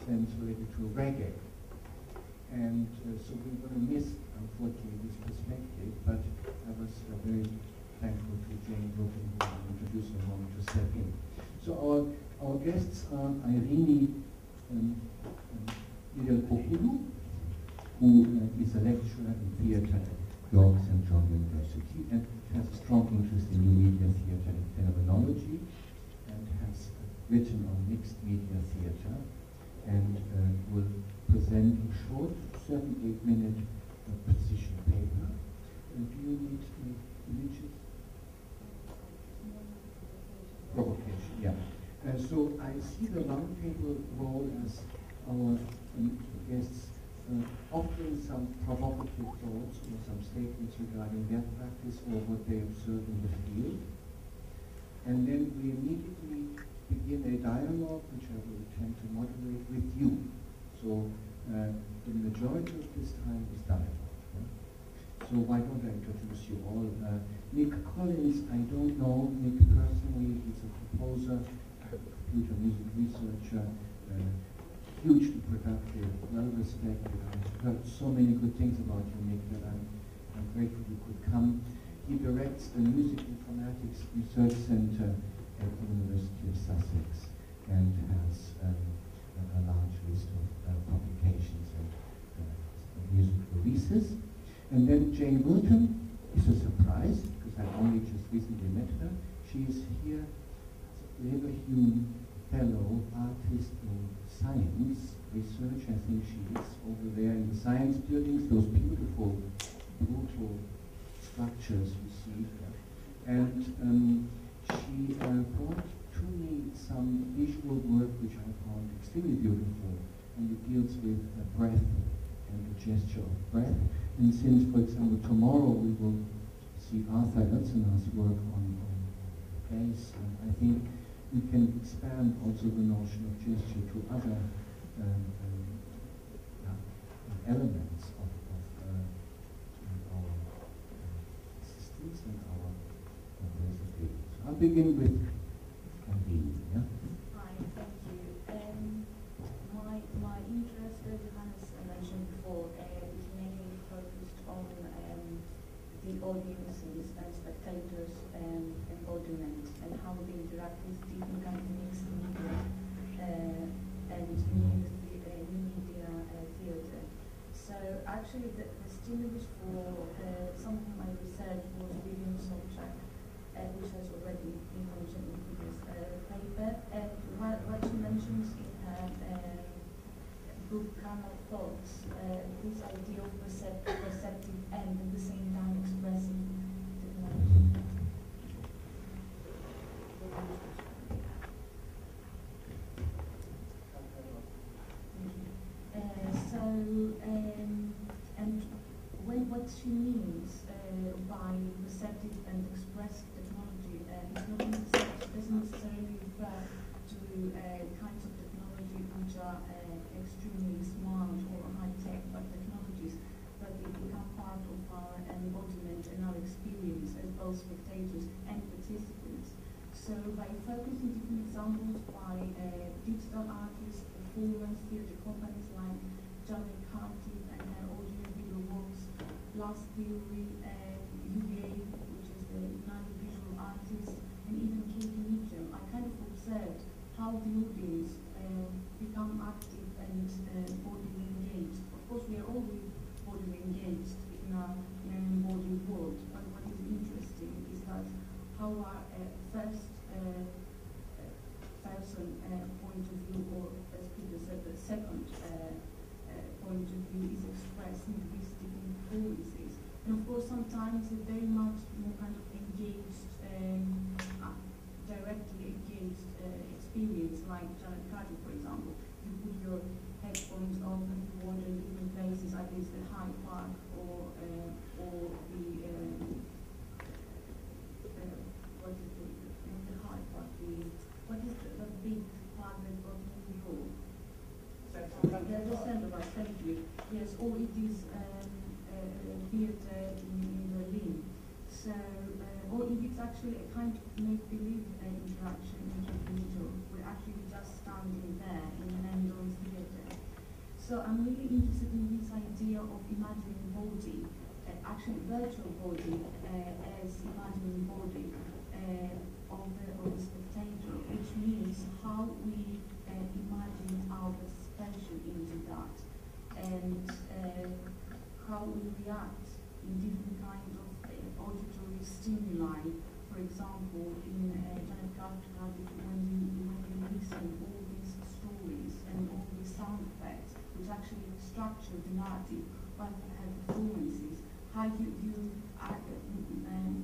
stems related to reggae. And so we're going to miss, unfortunately, this perspective, but I was very thankful to Jayne, who introduced her home to step in. So our guests are Eirini Nedelkopoulou, who is a lecturer in theatre at York St. John University and has a strong interest in new media theatre and phenomenology, and has written on mixed media theatre, and will present a short 7-8-minute position paper. Do you need images? Provocation, yeah. So I see the roundtable role as our guests offering some provocative thoughts or some statements regarding their practice or what they observe in the field. And then we immediately begin a dialogue, which I will attempt to moderate with you. So the majority of this time is dialogue. Yeah? So why don't I introduce you all? Nick Collins, I don't know Nick personally. He's a composer, computer music researcher, hugely productive, well-respected. I've heard so many good things about you, Nick, that I'm grateful you could come. He directs the Music Informatics Research Center at the University of Sussex and has a large list of publications and music releases. And then Jayne Wilton is a surprise, because I only just recently met her. She is here as a Leverhulme Fellow, artist in science research. I think she is over there in the science buildings, those beautiful, brutal structures you see here. And she brought to me some visual work which I found extremely beautiful, and it deals with breath and the gesture of breath. And since, for example, tomorrow we will see Arthur Elsener's work on place, I think we can expand also the notion of gesture to other elements of our existence and our ways of living. So I'll begin with Eirini. Yeah? Hi, thank you. My interest, as Johannes mentioned before, is mainly focused on the audiences and spectators and embodiment, and how they interact with different kinds of mixed media and new media theatre. So actually the stimulus for some of my research was William's subject, which has already been mentioned in previous paper. And what she mentions in her book Carnal Thoughts, this idea of perceptive and at the same time expressive technology. And what she means by perceptive and expressive technology doesn't necessarily refer to kinds of technology which are extremely smart or high-tech technologies, but they become part of our embodiment and our experience as both spectators and participants. So by focusing different examples by digital artists, performance theatre companies like John McCarthy and her audio-video works, Blast Theory, UVA, which is the United Visual Artists, and even Katie Mitchell, I kind of observed how the audience become active and bodily engaged. Of course, we are always bodily engaged in an embodied world, but what is interesting is that how our first person point of view, or as Peter said, the second point of view is expressed in these different performances. And of course, sometimes it's very much more kind of engaged, directly engaged experience, like Janet Carter, for example. You put your headphones on and you wander in different places, either it's the Hyde Park or the what is the Hyde Park? What is the big park they've got in New York? The Central Park, thank you. Yes, or it is theatre in Berlin. So, or if it's actually a kind of make-believe interaction with the individual, we're actually just standing there in an Android theatre. So I'm really interested in this idea of imagining body, actually virtual body, as imagining body of the spectator, which means how we imagine our participation into that, and how we react in different kinds of auditory stimuli. For example, in when you listen all these stories and all these sound effects, which actually structure the narrative, but have performances, how you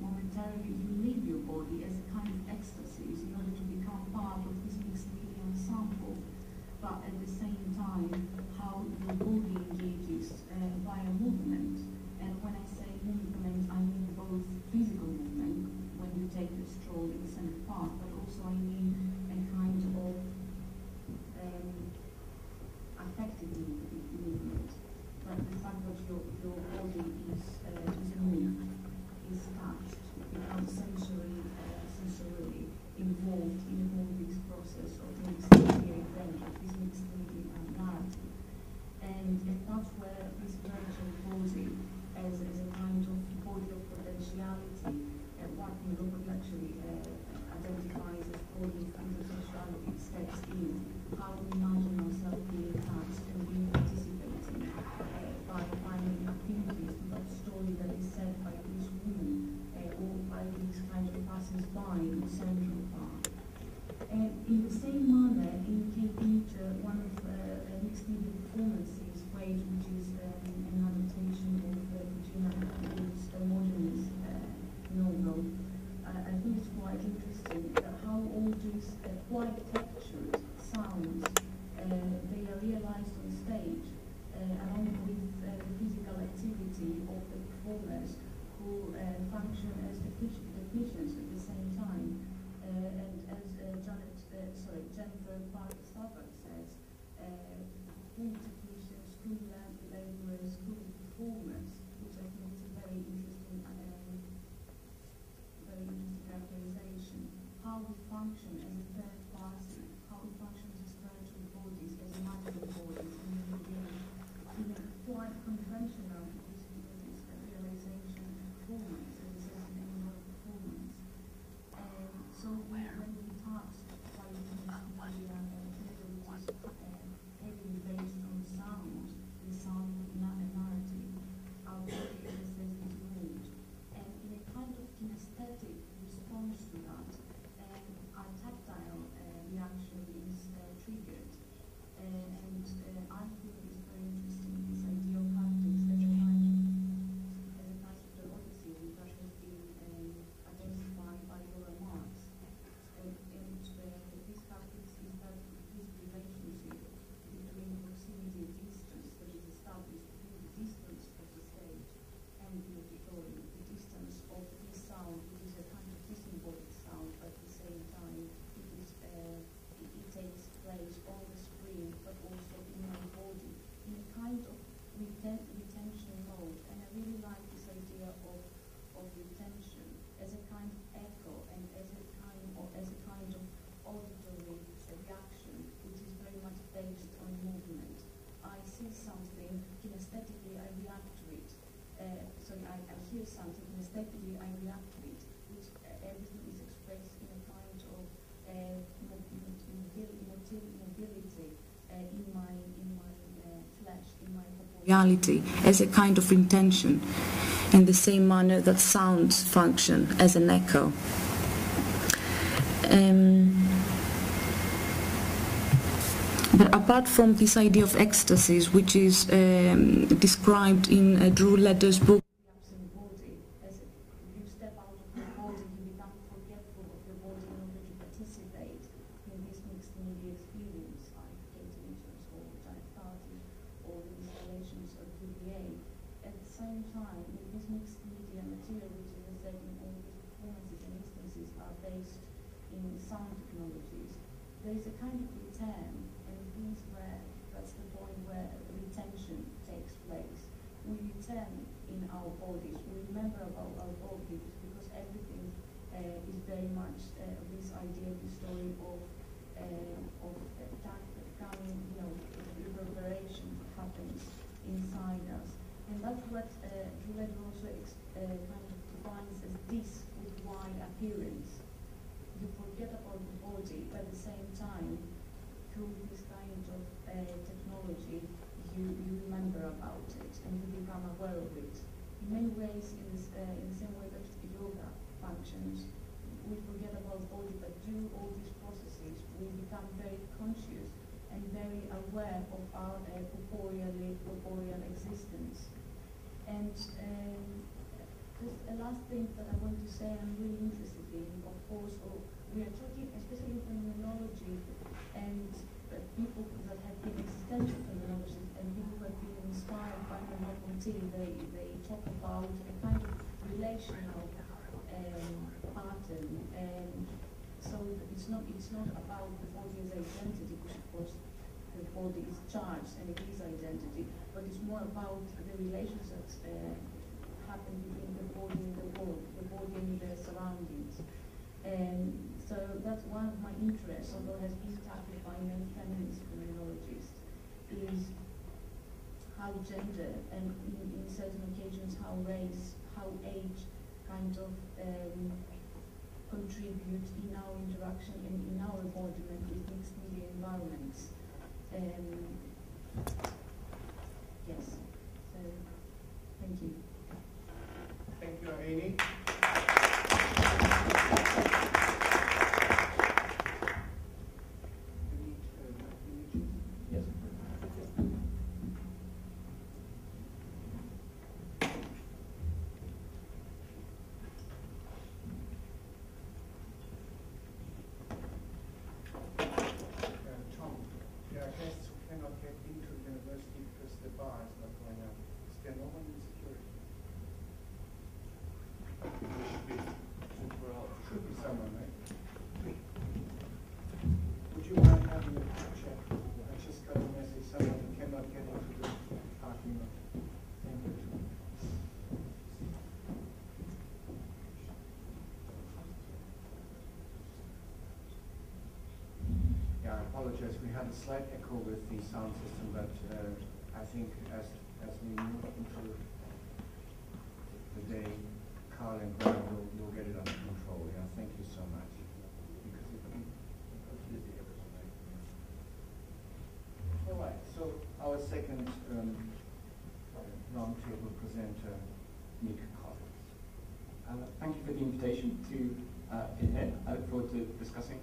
momentarily you leave your body as a kind of ecstasy in order to become part of this mixed media ensemble, but at the same time how your body engages via movement. And when I say movement, I mean both physical movement, when you take a stroll in Central Park, but also I mean a kind of affective movement. But the fact that your body is moved, is touched, becomes sensorily involved in all this process of the mixed media event, of this mixed media narrative. And that's where this virtual body as a kind of body of potentiality, what Nedelkopoulou actually identifies as body of potentiality, steps in, how we imagine ourselves being touched and being participating by finding activities, that story that is said by this woman or by these kind of passers-by in Central Park. And in the same manner, in Cape Meter, one of mixed media performances, which is an adaptation of Regina Atwood's modernist novel, I think it's quite interesting how all these quite textured sounds they are realized on stage along with the physical activity of the performers who function as technicians at the same time. And as Jennifer Parker-Stafford says, school technicians, school laborers, school performers, which I think is a very interesting characterization. How we function as a third party, how we function as spiritual bodies, as imaginary bodies, and in a quite conventional realization performance, as a certain angle performance. And so when we tasked by the media which is heavily based on sound, the sound of narrative, our body is moved. And in a kind of kinesthetic response to that, our tactile reaction is triggered. And I think it's very interesting, this idea of haptics as a kind of the odyssey that has been identified by Laura Marx. And this haptics is that this relationship between proximity and distance that is established between the distance of the stage and the auditorium, the distance of this sound, which is a kind of disembodied sound, but at the same time it takes place on the screen, but also in my body, in a kind of retention mode. And I really like this idea of retention as a kind of echo and as a kind of auditory reaction, which is very much based on movement. I see something, kinesthetically I react to it. I hear something, kinesthetically I react to it, which everything is expressed in a kind of mobility in my flesh, in my reality, as a kind of intention, in the same manner that sounds function as an echo. But apart from this idea of ecstasies, which is described in Drew Leder's book, as you step out of your body, you become forgetful of your body in order to participate in this mixed media experience, like theaters or giant parties or the installations of VBA. At the same time, with this mixed media material, which is said in all these performances and instances are based in sound technologies, there is a kind of return. That's the point where retention takes place. We return in our bodies. We remember about our bodies because everything is very much this idea, this story of coming, reverberation, inside us. And that's what Brunel also kind of defines as this with wide appearance. You forget about the body, but at the same time, through this kind of technology, you remember about it and you become aware of it. In many ways, in the same way that yoga functions, we forget about the body, but through all these processes, we become very conscious and very aware of our corporeal existence. And just a last thing that I want to say I'm really interested in, of course, we are talking especially phenomenology and people that have been existential phenomenologists and people who have been inspired by Merleau-Ponty, they talk about a kind of relational pattern, and so it's not about the body as identity, which of course the body is charged and it is identity, but it's more about the relations that happen between the body and the world, the body and the surroundings. And so that's one of my interests, although it has been tackled by many feminist phenomenologists, is how gender and in certain occasions how race, how age kind of contribute in our interaction and in our embodiment with mixed media environments. Yes, so thank you. Thank you, Eirini. Yes. Tom, there are guests who cannot get into the university because the bar is not going up. Is there no one in security? Should be someone, right? Would you mind having a quick check? I just got a message, someone cannot get into the parking lot. Thank you. Yeah, I apologize. We had a slight echo with the sound system, but I think as we move into the day, Carl and Brunel will get it under control. Yeah, thank you so much. All right. So our second roundtable presenter, Nick Collins. Thank you for the invitation to be here. I look forward to discussing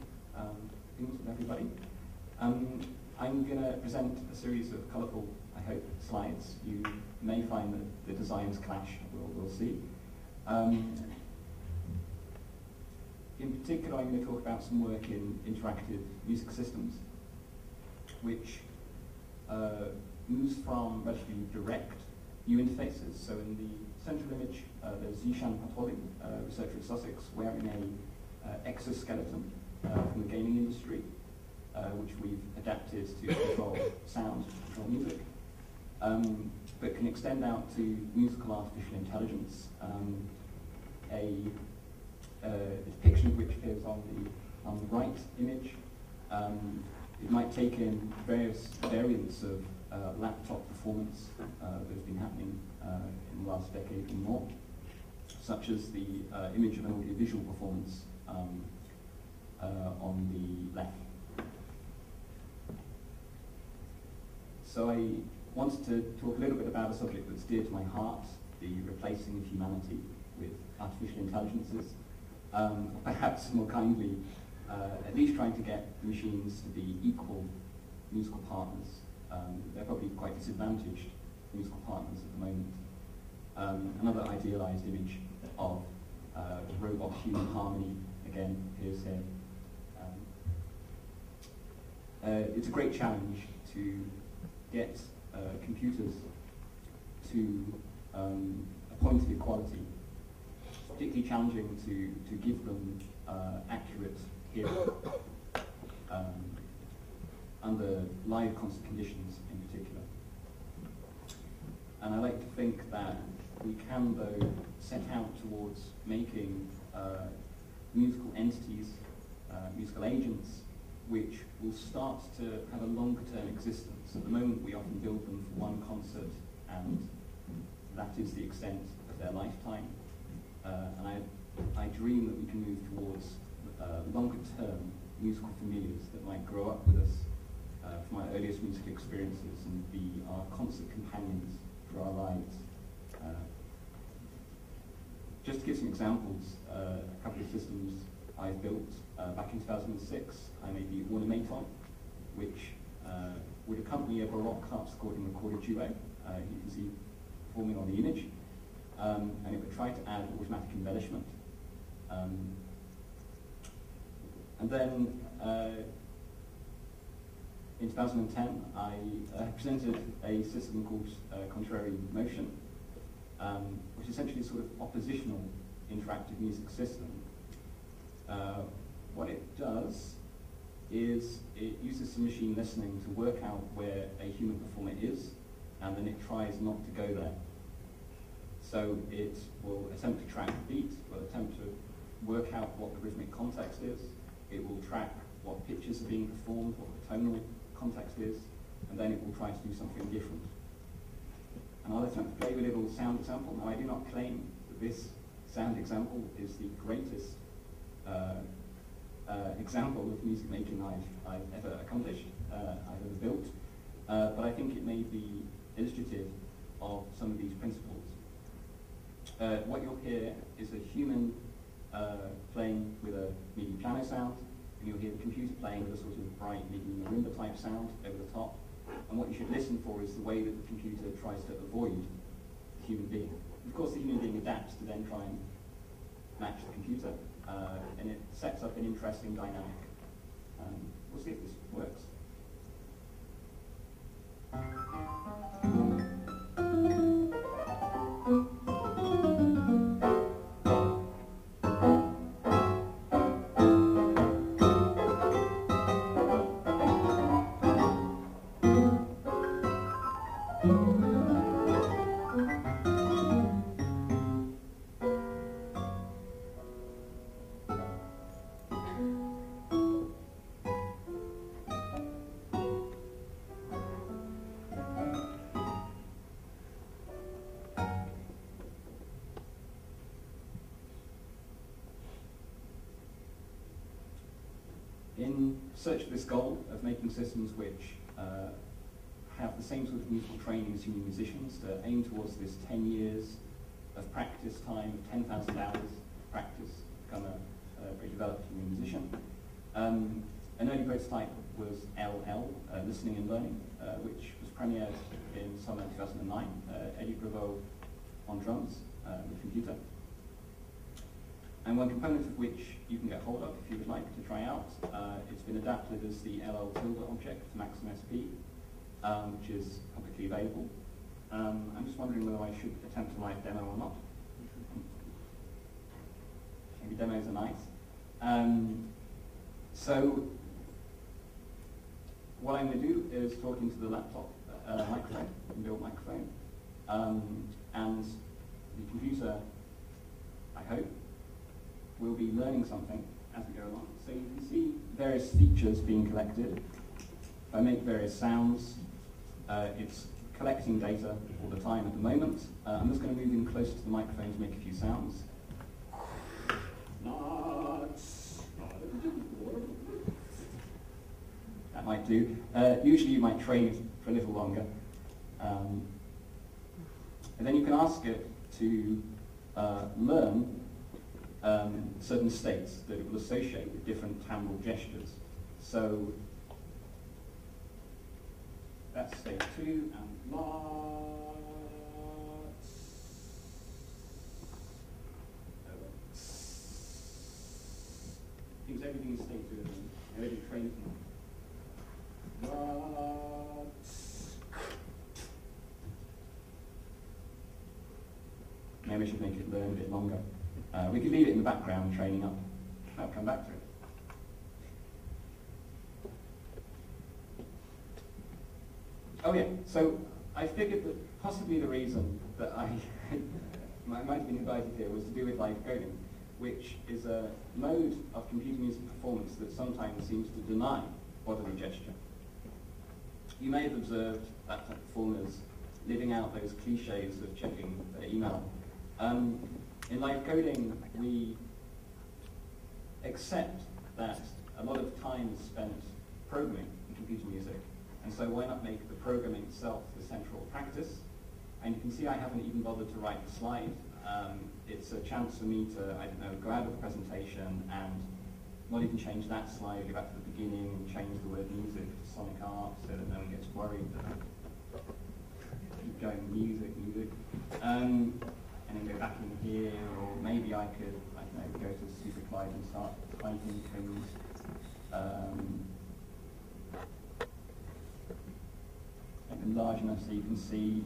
things with everybody. I'm going to present a series of colourful, I hope, slides. You may find that the designs clash, we'll see. In particular, I'm going to talk about some work in interactive music systems, which moves from relatively direct new interfaces. So in the central image, there's Zishan Patoli, researcher at Sussex, wearing a exoskeleton from the gaming industry, which we've adapted to control sound, control music, but can extend out to musical artificial intelligence. A depiction of which appears on the right image. It might take in various variants of laptop performance that has been happening in the last decade or more, such as the image of an audiovisual performance on the left. So I wanted to talk a little bit about a subject that's dear to my heart, the replacing of humanity with artificial intelligences. Perhaps more kindly, at least trying to get machines to be equal musical partners. They're probably quite disadvantaged musical partners at the moment. Another idealized image of robot-human harmony, again, appears here. It's a great challenge to get computers to a point of equality. It's particularly challenging to give them accurate hearing under live concert conditions in particular. And I like to think that we can, though, set out towards making musical entities, musical agents, which will start to have a longer term existence. At the moment we often build them for one concert and that is the extent of their lifetime. And I dream that we can move towards longer-term musical familiars that might grow up with us from our earliest musical experiences and be our constant companions for our lives. Just to give some examples, a couple of systems I built back in 2006. I made the Ornamenton, which would accompany a Baroque harpsichord and recorded duo. You can see forming on the image. And it would try to add automatic embellishment. And then in 2010, I presented a system called Contrary Motion, which is essentially a sort of oppositional interactive music system. What it does is it uses some machine listening to work out where a human performer is, and then it tries not to go there. So it will attempt to track the beat, will attempt to work out what the rhythmic context is, it will track what pitches are being performed, what the tonal context is, and then it will try to do something different. And I'll attempt to play with a little sound example. Now, I do not claim that this sound example is the greatest example of music making I've ever accomplished, I've ever built, but I think it may be illustrative of some of these principles. What you'll hear is a human playing with a MIDI piano sound, and you'll hear the computer playing with a sort of bright MIDI marimba type sound over the top. And what you should listen for is the way that the computer tries to avoid the human being. Of course, the human being adapts to then try and match the computer, and it sets up an interesting dynamic. We'll see if this works. In search of this goal of making systems which have the same sort of musical training as human musicians, to aim towards this 10 years of practice time, 10,000 hours of practice to become a very developed human musician. An early prototype was LL, Listening and Learning, which was premiered in summer 2009. Eddie Bravo on drums with computer. And one component of which you can get hold of if you would like to try out. It's been adapted as the LL tilde object to Maxim SP, which is publicly available. I'm just wondering whether I should attempt a live demo or not. Maybe demos are nice. So what I'm going to do is talk into the laptop microphone, inbuilt microphone, and the computer, I hope, we'll be learning something as we go along. So you can see various features being collected. If I make various sounds, it's collecting data all the time at the moment. I'm just going to move in closer to the microphone to make a few sounds. That might do. Usually you might train it for a little longer. And then you can ask it to learn certain states that it will associate with different timbral gestures. So that's state 2, and lots. Because everything is state 2 and already trained them. Lots. Maybe I should make it learn a bit longer. We could leave it in the background, training up. I'll come back to it. Oh yeah, so I figured that possibly the reason that I might have been invited here was to do with live coding, which is a mode of computer music performance that sometimes seems to deny bodily gesture. You may have observed that performers living out those cliches of checking the email. In live coding, we accept that a lot of time is spent programming in computer music, and so why not make the programming itself the central practice? And you can see I haven't even bothered to write the slide. It's a chance for me to, I don't know, go out of the presentation and not even change that slide, go back to the beginning, change the word music to Sonic Art so that no one gets worried. Keep going, music, music. And then go back in here, or maybe I could, I don't know, go to SuperClide and start typing things. Make them large enough so you can see.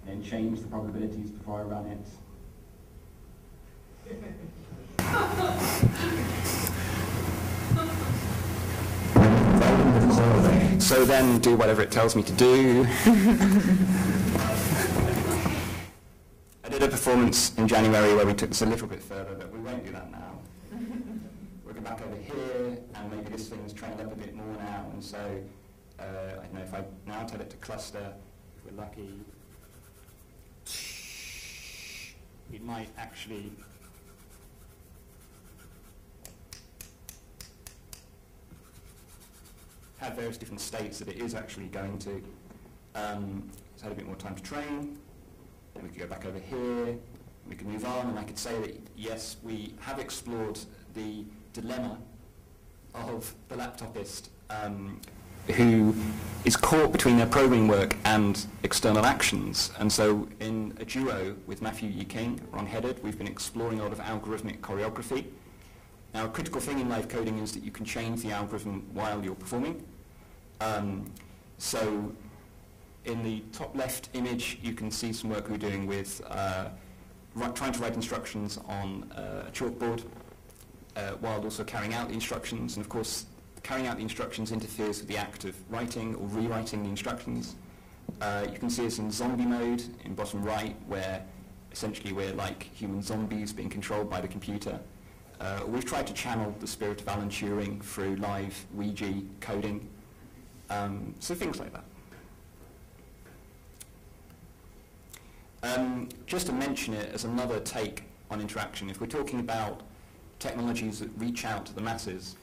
And change the probabilities before I run it. So then do whatever it tells me to do. I did a performance in January where we took this a little bit further, but we won't do that now. We'll go back over here, and maybe this thing's trained up a bit more now, and so, I don't know, if I now tell it to cluster, if we're lucky, it might actually have various different states that it is actually going to. It's had a bit more time to train. Then we could go back over here. We could move on, and I could say that, yes, we have explored the dilemma of the laptopist who is caught between their programming work and external actions. And so in a duo with Matthew E. King, wrong-headed, we've been exploring a lot of algorithmic choreography. Now, a critical thing in live coding is that you can change the algorithm while you're performing. So in the top left image, you can see some work we're doing with trying to write instructions on a chalkboard while also carrying out the instructions. And of course, carrying out the instructions interferes with the act of writing or rewriting the instructions. You can see us in zombie mode in bottom right, where essentially we're like human zombies being controlled by the computer. We've tried to channel the spirit of Alan Turing through live Ouija coding. So things like that. Just to mention it as another take on interaction, if we're talking about technologies that reach out to the masses,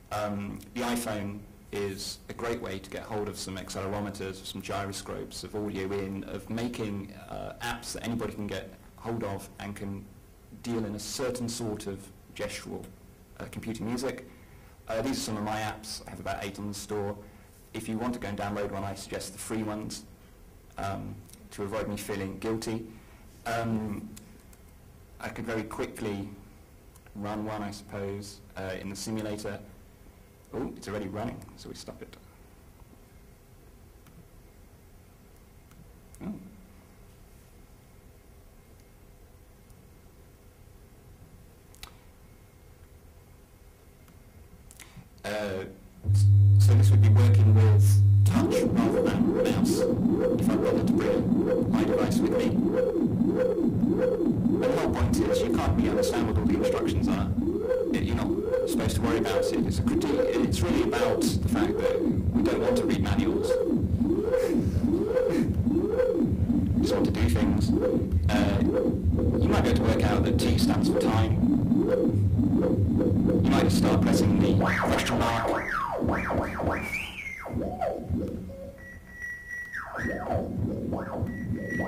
the iPhone is a great way to get hold of some accelerometers, some gyroscopes, of audio in, of making apps that anybody can get hold of and can deal in a certain sort of gestural computer music. These are some of my apps. I have about 8 on the store. If you want to go and download one, I suggest the free ones to avoid me feeling guilty. I could very quickly run one, I suppose, in the simulator. Oh, it's already running, so we stop it. Oh. So this would be working with touch rather than mouse, if I wanted to bring my device with me. But the whole point is you can't really understand what all the instructions are. You're not supposed to worry about it. It's a critique. It's really about the fact that we don't want to read manuals. We just want to do things. You might be able to work out that T stands for time. You might just start pressing the question mark.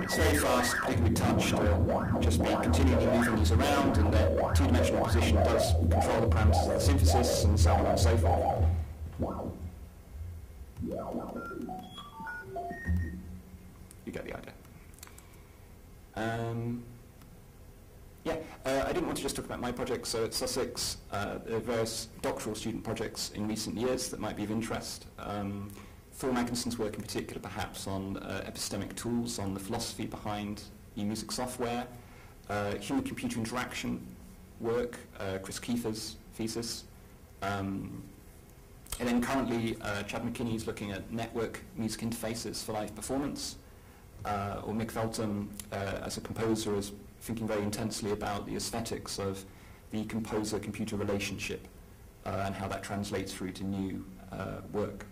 It's very fast, particularly touch, to just be continually moving these around, and their two-dimensional position does control the parameters of the synthesis, and so on and so forth. You get the idea. I didn't want to just talk about my project, so at Sussex there are various doctoral student projects in recent years that might be of interest. Thor Magnusson's work in particular perhaps on epistemic tools, on the philosophy behind e-music software, human-computer interaction work, Chris Kiefer's thesis, and then currently Chad McKinney is looking at network music interfaces for live performance, or Mick Velton as a composer is thinking very intensely about the aesthetics of the composer-computer relationship and how that translates through to new work.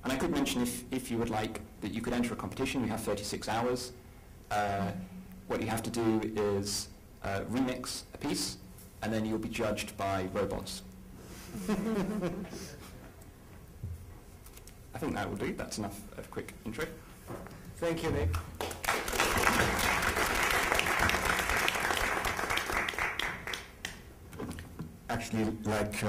And I could mention, if you would like, that you could enter a competition. You have 36 hours. What you have to do is remix a piece, and then you'll be judged by robots. I think that will do. That's enough of a quick intro. Thank you, Nick. Actually, like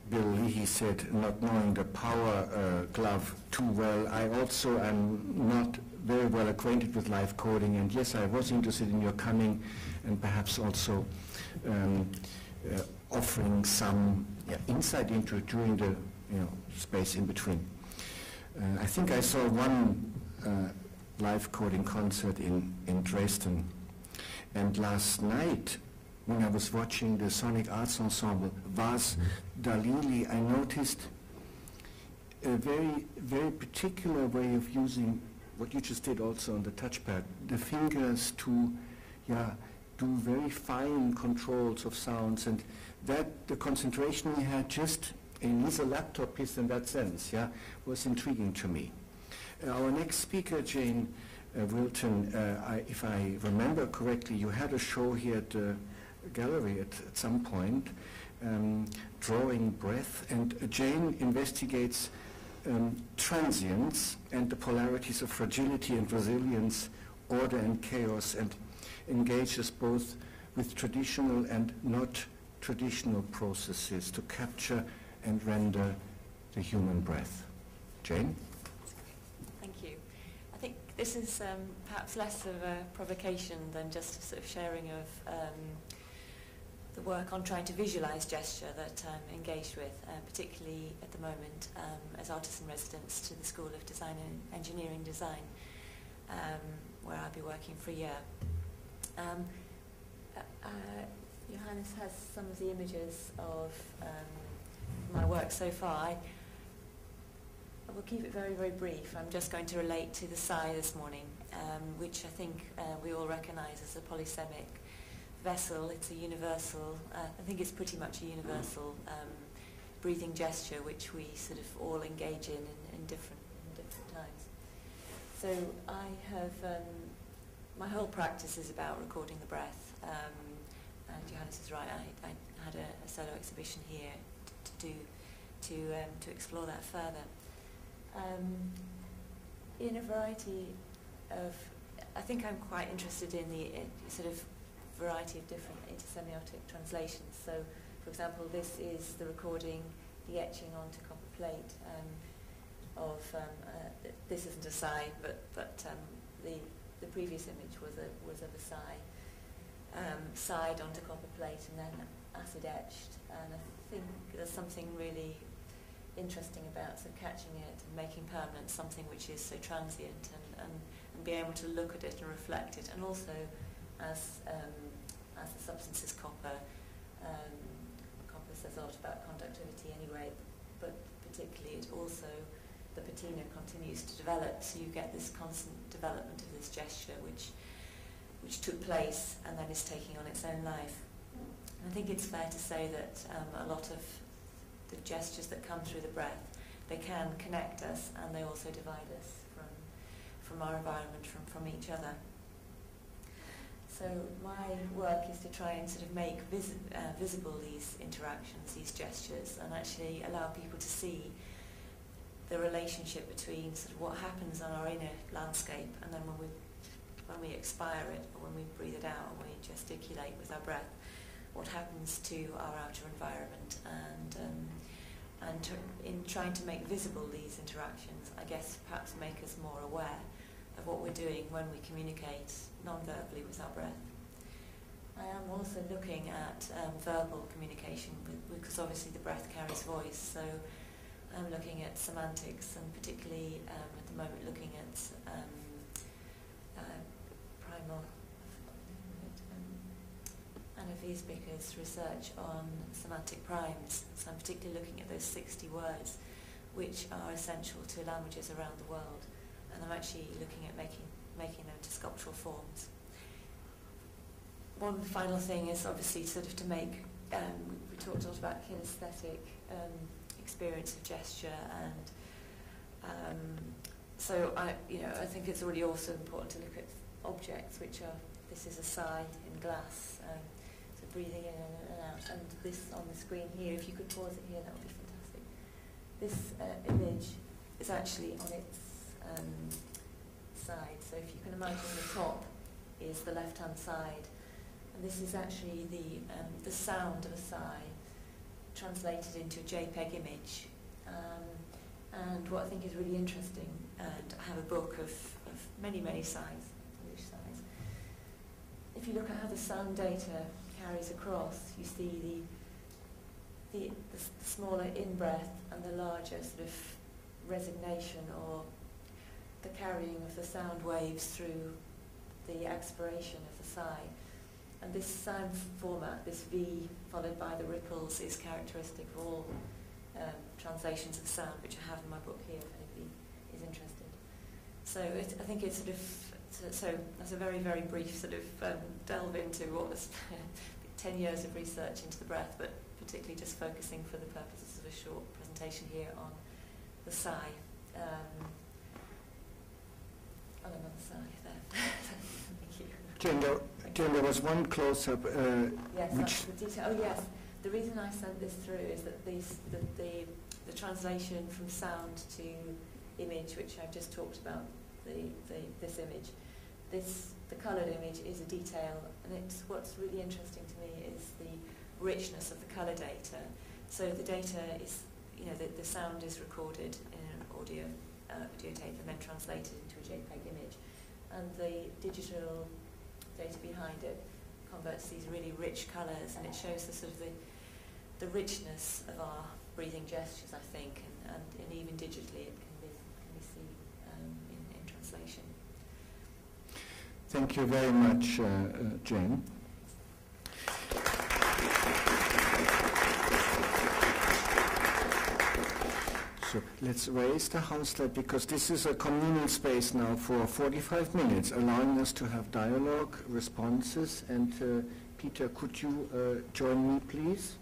Bill Leahy said, not knowing the power glove too well, I also am not very well acquainted with live coding, and yes, I was interested in your coming and perhaps also offering some insight into it during the space in between. I think I saw one live coding concert in Dresden, and last night when I was watching the Sonic Arts Ensemble, Vas Dalili, I noticed a very, very particular way of using what you just did also on the touchpad, the fingers to do very fine controls of sounds, and that the concentration he had just in his laptop piece in that sense, was intriguing to me. Our next speaker, Jayne Wilton, if I remember correctly, you had a show here at the gallery at some point, Drawing Breath, and Jayne investigates transience and the polarities of fragility and resilience, order and chaos, and engages both with traditional and not traditional processes to capture and render the human breath. Jayne? Thank you. I think this is perhaps less of a provocation than just a sort of sharing of the work on trying to visualize gesture that I'm engaged with, particularly at the moment as artisan residents to the School of Design and Engineering Design, where I'll be working for a year. Johannes has some of the images of my work so far. I will keep it very, very brief. I'm just going to relate to the sigh this morning, which I think we all recognize as a polysemic vessel. It's a universal, I think it's pretty much a universal breathing gesture which we sort of all engage in different times. So I have, my whole practice is about recording the breath, and Johannes is right, I had a solo exhibition here to explore that further. In a variety of, I think I'm quite interested in the sort of variety of different intersemiotic translations. So, for example, this is the recording, the etching onto copper plate of, this isn't a sigh, but the previous image was of a sigh, sighed onto copper plate and then acid etched. And I think there's something really interesting about sort of catching it and making permanent something which is so transient, and being able to look at it and reflect it, and also as the substance is copper. Copper says a lot about conductivity anyway, but particularly it also, the patina continues to develop, so you get this constant development of this gesture which took place and then is taking on its own life. And I think it's fair to say that a lot of the gestures that come through the breath, they can connect us and they also divide us from our environment, from each other. So my work is to try and sort of make visible these interactions, these gestures, and actually allow people to see the relationship between sort of what happens on our inner landscape, and then when we expire it, or when we breathe it out, or when we gesticulate with our breath, what happens to our outer environment. And in trying to make visible these interactions, I guess perhaps make us more aware of what we're doing when we communicate non-verbally with our breath. I am also looking at verbal communication, because obviously the breath carries voice, so I'm looking at semantics, and particularly at the moment looking at primal Anna Wiesbeker's research on semantic primes. So I'm particularly looking at those 60 words which are essential to languages around the world, and I'm actually looking at making them into sculptural forms. one final thing is obviously sort of to make, we talked a lot about kinesthetic experience of gesture, and so I think it's really also important to look at objects which are, this is a sigh in glass, so breathing in and out, and this on the screen here, if you could pause it here, that would be fantastic. This image is actually on its side, so if you can imagine the top is the left-hand side, and this is actually the sound of a sigh translated into a JPEG image. And what I think is really interesting, and I have a book of many, many sighs, English sighs. If you look at how the sound data carries across, you see the smaller in-breath and the larger sort of resignation, or the carrying of the sound waves through the expiration of the sigh. And this sound format, this V followed by the ripples, is characteristic of all translations of sound, which I have in my book here if anybody is interested. So I think it's sort of, so that's a very, very brief sort of delve into what was 10 years of research into the breath, but particularly just focusing for the purposes of a short presentation here on the sigh. On another sigh there. Thank you. Jayne, there was one close-up. Yes, that's the detail. Oh yes, the reason I sent this through is that the translation from sound to image, which I've just talked about, this image, the coloured image is a detail, and it's what's really interesting to me is the richness of the colour data. So the data is, the sound is recorded in an audio tape and then translated into a JPEG image, and the digital data behind it converts these really rich colours, and it shows the sort of the richness of our breathing gestures, I think, and even digitally it can be seen in translation. Thank you very much, Jayne. So let's raise the house light, because this is a communal space now for 45 minutes, allowing us to have dialogue, responses. And Peter, could you join me, please?